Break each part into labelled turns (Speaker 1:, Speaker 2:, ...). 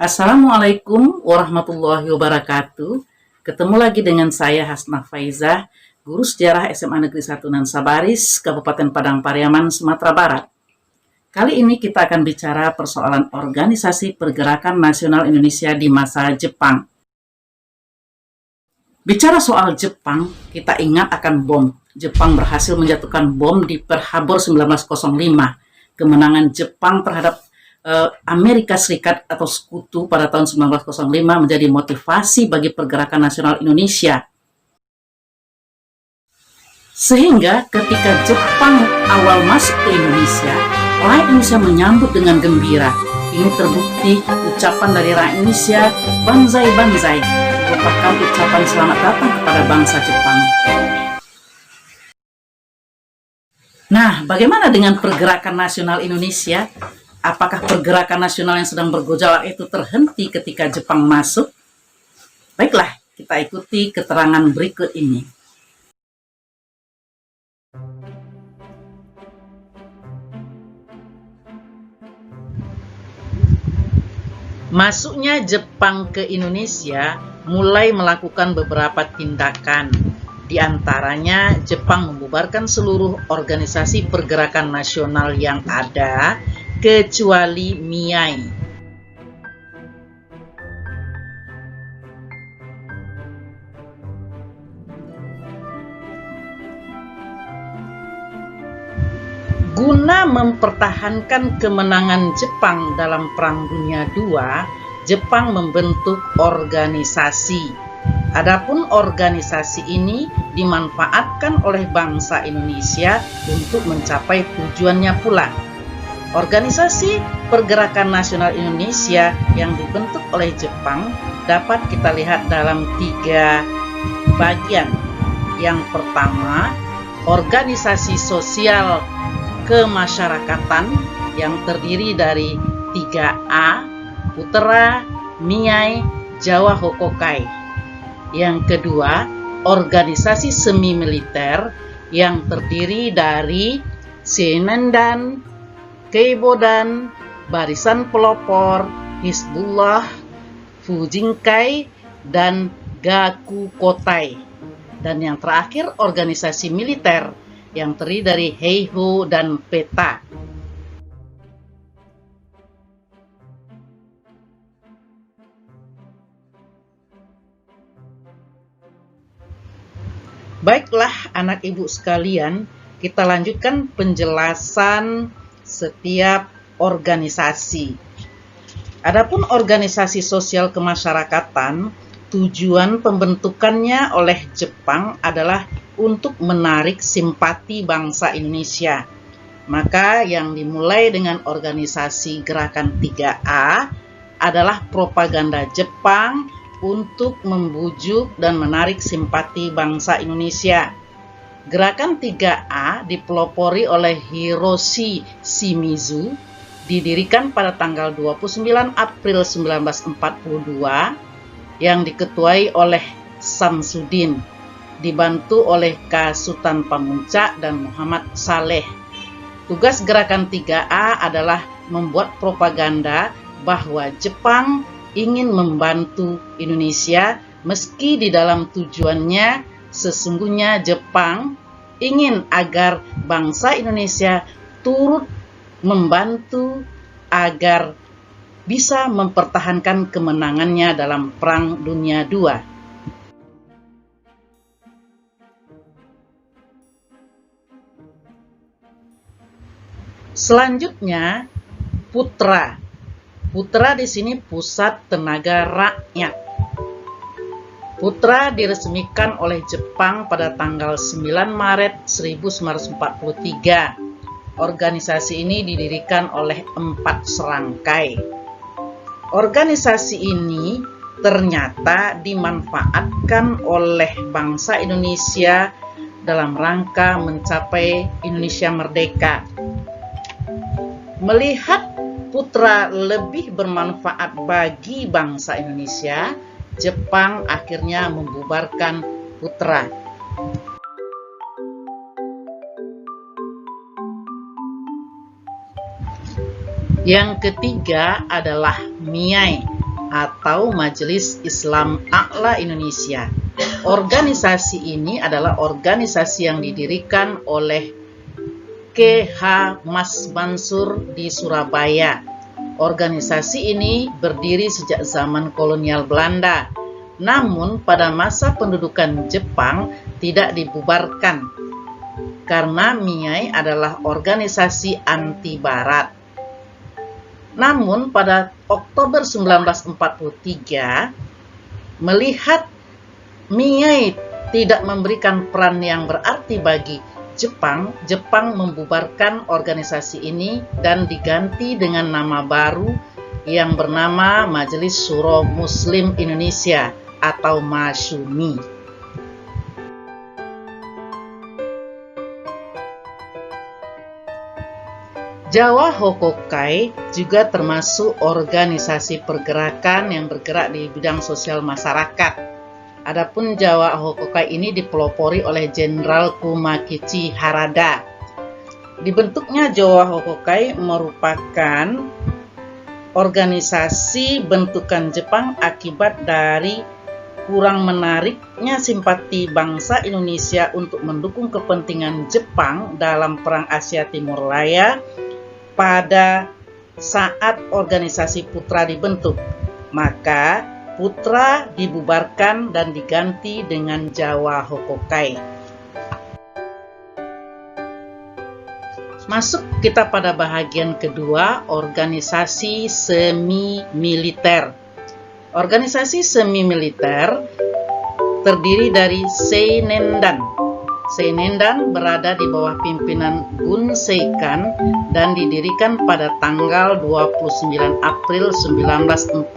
Speaker 1: Assalamualaikum warahmatullahi wabarakatuh. Ketemu lagi dengan saya Hasnah Faizah, Guru Sejarah SMA Negeri 1 Nansabaris, Kabupaten Padang Pariaman, Sumatera Barat. Kali ini kita akan bicara persoalan organisasi pergerakan nasional Indonesia di masa Jepang. Bicara soal Jepang, kita ingat akan bom. Jepang berhasil menjatuhkan bom di Pearl Harbor 1905. Kemenangan Jepang terhadap Amerika Serikat atau Sekutu pada tahun 1905 menjadi motivasi bagi pergerakan nasional Indonesia. Sehingga ketika Jepang awal masuk ke Indonesia, rakyat Indonesia menyambut dengan gembira. Ini terbukti ucapan dari rakyat Indonesia, Banzai Banzai, merupakan ucapan selamat datang kepada bangsa Jepang. Nah, bagaimana dengan pergerakan nasional Indonesia? Apakah pergerakan nasional yang sedang bergejolak itu terhenti ketika Jepang masuk? Baiklah, kita ikuti keterangan berikut ini. Masuknya Jepang ke Indonesia mulai melakukan beberapa tindakan. Di antaranya, Jepang membubarkan seluruh organisasi pergerakan nasional yang ada, kecuali MIAI. Guna mempertahankan kemenangan Jepang dalam Perang Dunia II, Jepang membentuk organisasi. Adapun organisasi ini dimanfaatkan oleh bangsa Indonesia untuk mencapai tujuannya pula. Organisasi Pergerakan Nasional Indonesia yang dibentuk oleh Jepang dapat kita lihat dalam 3 bagian. Yang pertama, organisasi sosial kemasyarakatan yang terdiri dari 3A, Putra, MIAI, Jawa Hokokai. Yang kedua, organisasi semi militer yang terdiri dari Seinendan, Keibodan, Barisan Pelopor, Hizbullah, Fujinkai, dan Gakukotai. Dan yang terakhir, organisasi militer yang terdiri dari Heiho dan Peta. Baiklah anak ibu sekalian, kita lanjutkan penjelasan setiap organisasi. Adapun organisasi sosial kemasyarakatan, tujuan pembentukannya oleh Jepang adalah untuk menarik simpati bangsa Indonesia. Maka yang dimulai dengan organisasi Gerakan 3A adalah propaganda Jepang untuk membujuk dan menarik simpati bangsa Indonesia. Gerakan 3A dipelopori oleh Hiroshi Shimizu, didirikan pada tanggal 29 April 1942, yang diketuai oleh Samsudin, dibantu oleh K. Sutan Pamuntjak dan Muhammad Saleh. Tugas Gerakan 3A adalah membuat propaganda bahwa Jepang ingin membantu Indonesia, meski di dalam tujuannya sesungguhnya Jepang ingin agar bangsa Indonesia turut membantu agar bisa mempertahankan kemenangannya dalam Perang Dunia II. Selanjutnya, Putra. Putra di sini pusat tenaga rakyat. Putra diresmikan oleh Jepang pada tanggal 9 Maret 1943. Organisasi ini didirikan oleh 4 serangkai. Organisasi ini ternyata dimanfaatkan oleh bangsa Indonesia dalam rangka mencapai Indonesia merdeka. Melihat Putra lebih bermanfaat bagi bangsa Indonesia, Jepang akhirnya membubarkan Putra. Yang ketiga adalah MIAI. atau Majelis Islam A'la Indonesia. Organisasi ini adalah organisasi yang didirikan oleh K.H. Mas Mansur di Surabaya. Organisasi ini berdiri sejak zaman kolonial Belanda, namun pada masa pendudukan Jepang tidak dibubarkan karena MIAI adalah organisasi anti Barat. Namun pada Oktober 1943, melihat MIAI tidak memberikan peran yang berarti bagi Jepang membubarkan organisasi ini dan diganti dengan nama baru yang bernama Majelis Syuro Muslim Indonesia atau MASYUMI. Jawa Hokokai juga termasuk organisasi pergerakan yang bergerak di bidang sosial masyarakat. Adapun Jawa Hokokai ini dipelopori oleh Jenderal Kumakichi Harada. Dibentuknya Jawa Hokokai merupakan organisasi bentukan Jepang akibat dari kurang menariknya simpati bangsa Indonesia untuk mendukung kepentingan Jepang dalam Perang Asia Timur Raya pada saat organisasi Putra dibentuk. Maka Putra dibubarkan dan diganti dengan Jawa Hokokai. Masuk kita pada bahagian kedua, organisasi semi militer. Organisasi semi militer terdiri dari Seinendan. Seinendan berada di bawah pimpinan Gun Seikan dan didirikan pada tanggal 29 April 1943.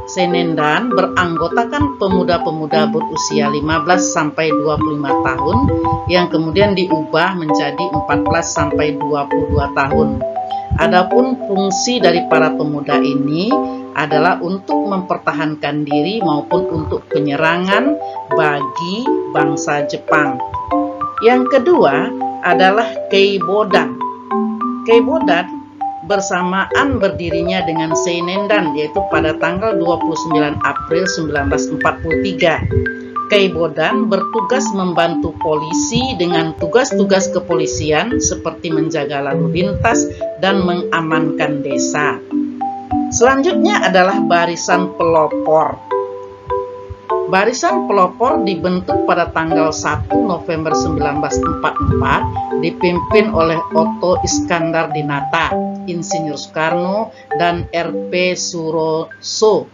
Speaker 1: Seinendan beranggotakan pemuda-pemuda berusia 15 sampai 25 tahun yang kemudian diubah menjadi 14 sampai 22 tahun. Adapun fungsi dari para pemuda ini adalah untuk mempertahankan diri maupun untuk penyerangan bagi bangsa Jepang. Yang kedua adalah Keibodan. Keibodan bersamaan berdirinya dengan Seinendan, yaitu pada tanggal 29 April 1943. Keibodan bertugas membantu polisi dengan tugas-tugas kepolisian seperti menjaga lalu lintas dan mengamankan desa. Selanjutnya adalah Barisan Pelopor. Barisan Pelopor dibentuk pada tanggal 1 November 1944, dipimpin oleh Otto Iskandar Dinata, Insinyur Soekarno, dan R.P. Suroso.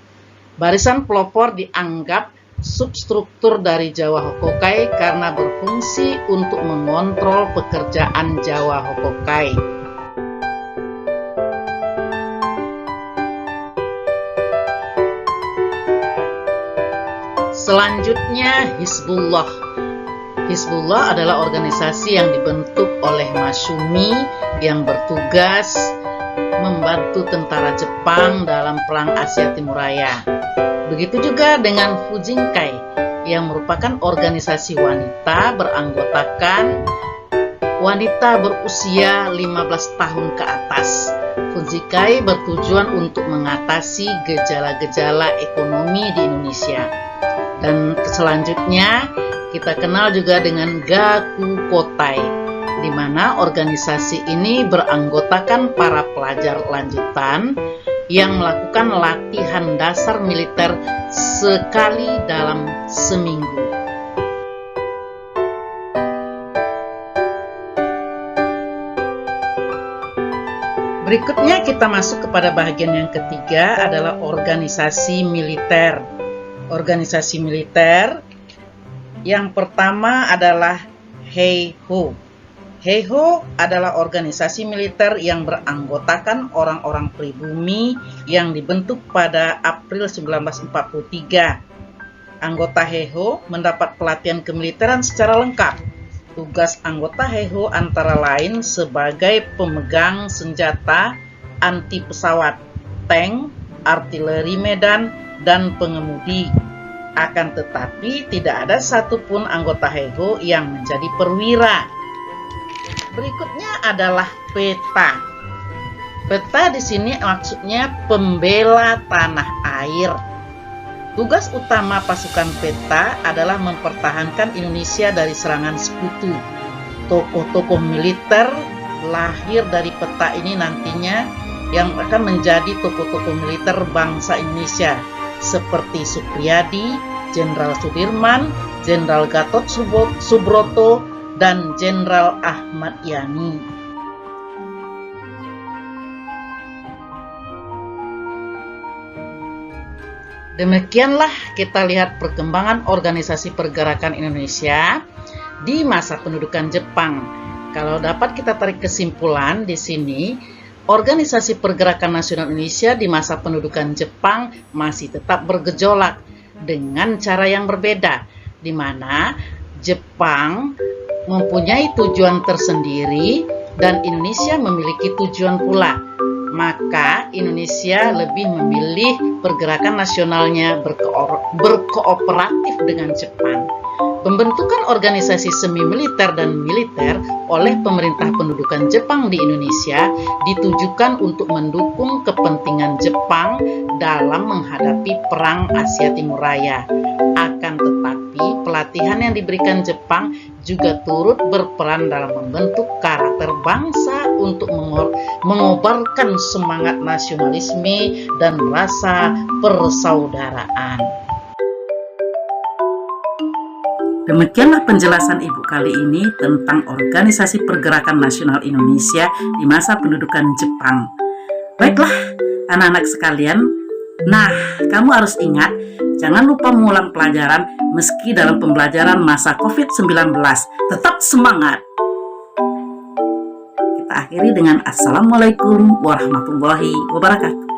Speaker 1: Barisan Pelopor dianggap substruktur dari Jawa Hokokai karena berfungsi untuk mengontrol pekerjaan Jawa Hokokai. Selanjutnya Hizbullah. Hizbullah adalah organisasi yang dibentuk oleh MASYUMI yang bertugas membantu tentara Jepang dalam Perang Asia Timur Raya. Begitu juga dengan Fujinkai yang merupakan organisasi wanita beranggotakan wanita berusia 15 tahun ke atas. Fujinkai bertujuan untuk mengatasi gejala-gejala ekonomi di Indonesia. Dan selanjutnya kita kenal juga dengan Gakukotai, di mana organisasi ini beranggotakan para pelajar lanjutan yang melakukan latihan dasar militer sekali dalam seminggu. Berikutnya kita masuk kepada bagian yang ketiga adalah organisasi militer. Organisasi militer yang pertama adalah Heiho. Heiho adalah organisasi militer yang beranggotakan orang-orang pribumi yang dibentuk pada April 1943. Anggota Heiho mendapat pelatihan kemiliteran secara lengkap. Tugas anggota Heiho antara lain sebagai pemegang senjata anti pesawat, tank, artileri medan, dan pengemudi. Akan tetapi tidak ada satupun anggota Heiho yang menjadi perwira. Berikutnya adalah peta. Peta di sini maksudnya pembela tanah air. Tugas utama pasukan peta adalah mempertahankan Indonesia dari serangan sekutu. Tokoh-tokoh militer lahir dari peta ini nantinya yang akan menjadi tokoh-tokoh militer bangsa Indonesia seperti Suprijadi, Jenderal Sudirman, Jenderal Gatot Subroto, dan Jenderal Ahmad Yani. Demikianlah kita lihat perkembangan organisasi pergerakan Indonesia di masa pendudukan Jepang. Kalau dapat kita tarik kesimpulan di sini, organisasi pergerakan nasional Indonesia di masa pendudukan Jepang masih tetap bergejolak dengan cara yang berbeda, di mana Jepang mempunyai tujuan tersendiri dan Indonesia memiliki tujuan pula. Maka Indonesia lebih memilih pergerakan nasionalnya berkooperatif dengan Jepang. Pembentukan organisasi semi-militer dan militer oleh pemerintah pendudukan Jepang di Indonesia ditujukan untuk mendukung kepentingan Jepang dalam menghadapi Perang Asia Timur Raya. Akan tetapi, pelatihan yang diberikan Jepang juga turut berperan dalam membentuk karakter bangsa untuk mengobarkan semangat nasionalisme dan rasa persaudaraan. Demikianlah penjelasan Ibu kali ini tentang organisasi pergerakan nasional Indonesia di masa pendudukan Jepang. Baiklah, anak-anak sekalian, kamu harus ingat, jangan lupa mengulang pelajaran meski dalam pembelajaran masa COVID-19. Tetap semangat! Kita akhiri dengan Assalamualaikum warahmatullahi wabarakatuh.